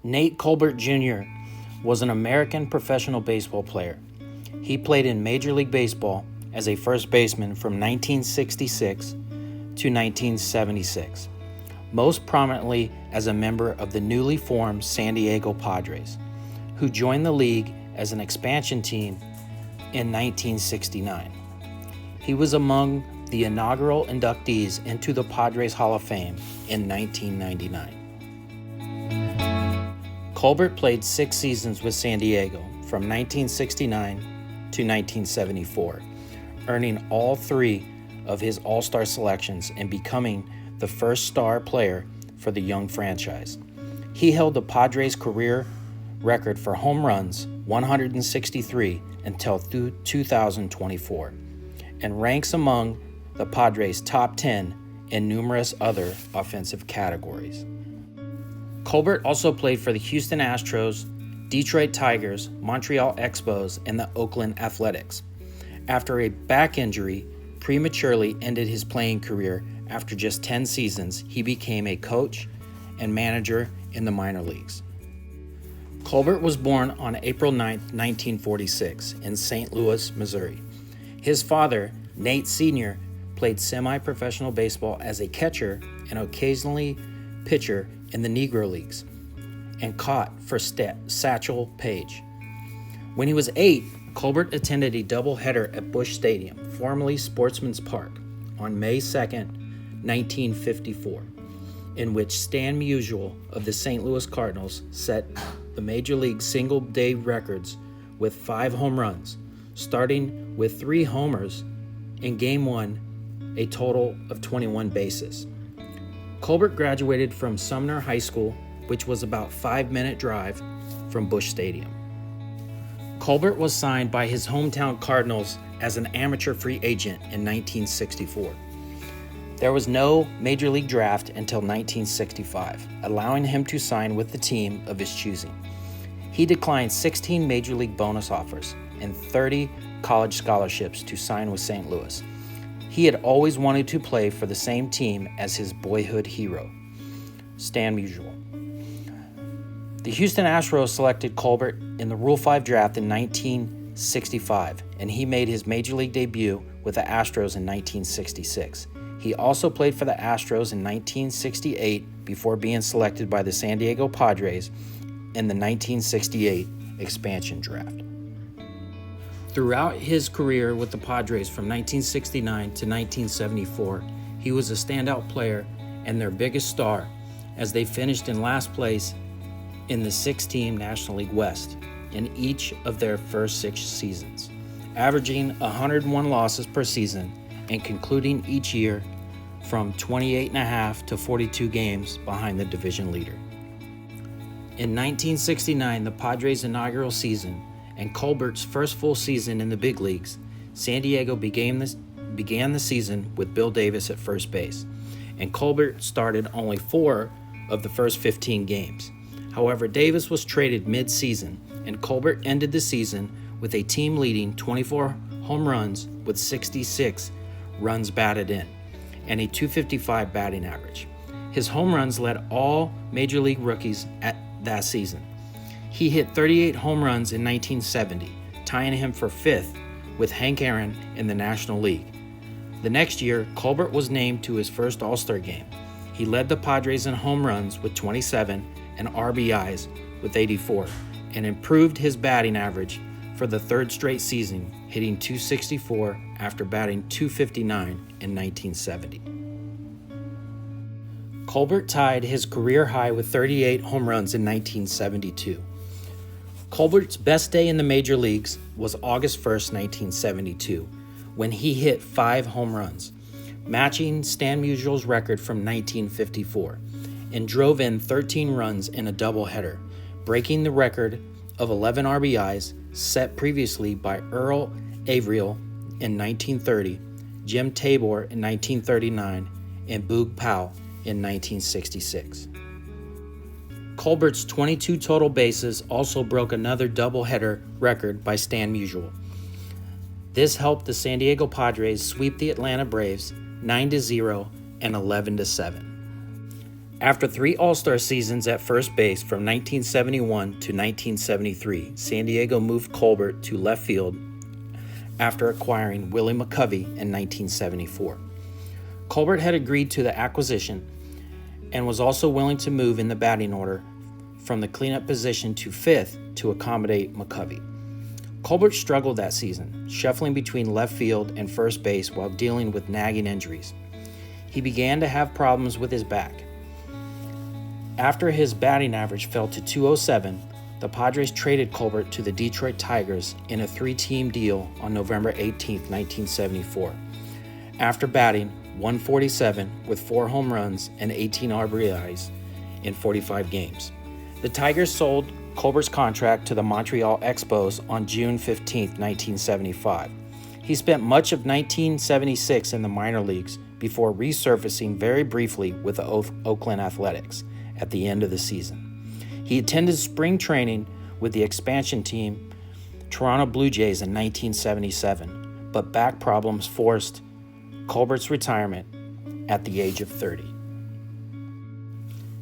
Nate Colbert Jr. was an American professional baseball player. He played in Major League Baseball as a first baseman from 1966 to 1976, most prominently as a member of the newly formed San Diego Padres, who joined the league as an expansion team in 1969. He was among the inaugural inductees into the Padres Hall of Fame in 1999. Colbert played 6 seasons with San Diego from 1969 to 1974, earning all 3 of his All-Star selections and becoming the first star player for the young franchise. He held the Padres' career record for home runs, 163, until 2024, and ranks among the Padres' top 10 in numerous other offensive categories. Colbert also played for the Houston Astros, Detroit Tigers, Montreal Expos, and the Oakland Athletics. After a back injury prematurely ended his playing career after just 10 seasons, he became a coach and manager in the minor leagues. Colbert was born on April 9, 1946, in St. Louis, Missouri. His father, Nate Sr., played semi-professional baseball as a catcher and occasionally pitcher in the Negro Leagues, and caught for Satchel Paige. When he was 8, Colbert attended a doubleheader at Busch Stadium, formerly Sportsman's Park, on May 2, 1954, in which Stan Musial of the St. Louis Cardinals set the Major League single-day records with 5 home runs, starting with 3 homers in Game 1, a total of 21 bases. Colbert graduated from Sumner High School, which was about a 5-minute drive from Busch Stadium. Colbert was signed by his hometown Cardinals as an amateur free agent in 1964. There was no Major League draft until 1965, allowing him to sign with the team of his choosing. He declined 16 Major League bonus offers and 30 college scholarships to sign with St. Louis. He had always wanted to play for the same team as his boyhood hero, Stan Musial. The Houston Astros selected Colbert in the Rule 5 draft in 1965, and he made his Major League debut with the Astros in 1966. He also played for the Astros in 1968 before being selected by the San Diego Padres in the 1968 expansion draft. Throughout his career with the Padres from 1969 to 1974, he was a standout player and their biggest star as they finished in last place in the 6-team National League West in each of their first 6 seasons, averaging 101 losses per season and concluding each year from 28.5 to 42 games behind the division leader. In 1969, the Padres' inaugural season and Colbert's first full season in the big leagues, San Diego began the season with Bill Davis at first base, and Colbert started only 4 of the first 15 games. However, Davis was traded mid-season, and Colbert ended the season with a team-leading 24 home runs with 66 runs batted in, and a .255 batting average. His home runs led all Major League rookies at that season. He hit 38 home runs in 1970, tying him for 5th with Hank Aaron in the National League. The next year, Colbert was named to his first All-Star game. He led the Padres in home runs with 27 and RBIs with 84, and improved his batting average for the 3rd straight season, hitting .264 after batting .259 in 1970. Colbert tied his career high with 38 home runs in 1972. Colbert's best day in the major leagues was August 1st, 1972, when he hit 5 home runs, matching Stan Musial's record from 1954, and drove in 13 runs in a doubleheader, breaking the record of 11 RBIs set previously by Earl Averill in 1930, Jim Tabor in 1939, and Boog Powell in 1966. Colbert's 22 total bases also broke another doubleheader record by Stan Musial. This helped the San Diego Padres sweep the Atlanta Braves 9-0 and 11-7. After 3 All-Star seasons at first base from 1971 to 1973, San Diego moved Colbert to left field after acquiring Willie McCovey in 1974. Colbert had agreed to the acquisition and was also willing to move in the batting order from the cleanup position to fifth to accommodate McCovey. Colbert struggled that season, shuffling between left field and first base while dealing with nagging injuries. He began to have problems with his back. After his batting average fell to .207, the Padres traded Colbert to the Detroit Tigers in a 3-team deal on November 18, 1974. After batting .147 with 4 home runs and 18 RBIs in 45 games. The Tigers sold Colbert's contract to the Montreal Expos on June 15, 1975. He spent much of 1976 in the minor leagues before resurfacing very briefly with the Oakland Athletics at the end of the season. He attended spring training with the expansion team Toronto Blue Jays in 1977, but back problems forced Colbert's retirement at the age of 30.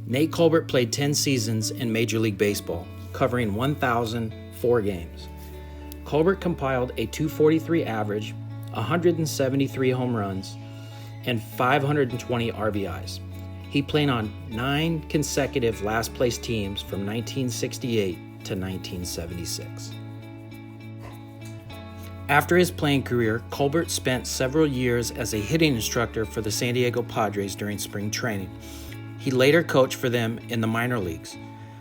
Nate Colbert played 10 seasons in Major League Baseball, covering 1,004 games. Colbert compiled a .243 average, 173 home runs, and 520 RBIs. He played on 9 consecutive last-place teams from 1968 to 1976. After his playing career, Colbert spent several years as a hitting instructor for the San Diego Padres during spring training. He later coached for them in the minor leagues,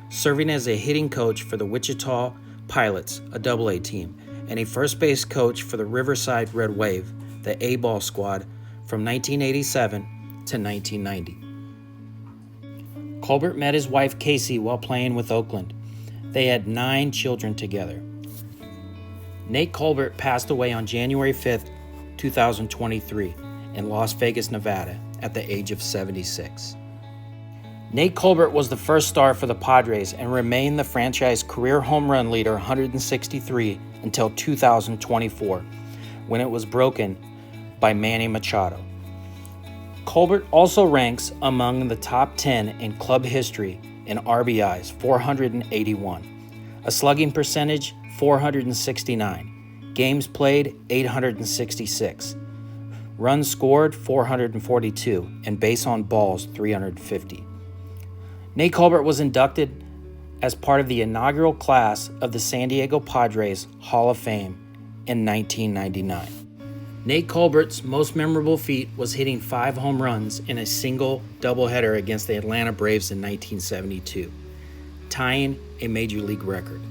serving as a hitting coach for the Wichita Pilots, a AA team, and a first base coach for the Riverside Red Wave, the A-ball squad, from 1987 to 1990. Colbert met his wife Casey while playing with Oakland. They had 9 children together. Nate Colbert passed away on January 5, 2023, in Las Vegas, Nevada, at the age of 76. Nate Colbert was the first star for the Padres and remained the franchise career home run leader, 163, until 2024, when it was broken by Manny Machado. Colbert also ranks among the top 10 in club history in RBIs, 481, a slugging percentage, 469, games played, 866, runs scored, 442, and base on balls, 350. Nate Colbert was inducted as part of the inaugural class of the San Diego Padres Hall of Fame in 1999. Nate Colbert's most memorable feat was hitting 5 home runs in a single doubleheader against the Atlanta Braves in 1972, tying a major league record.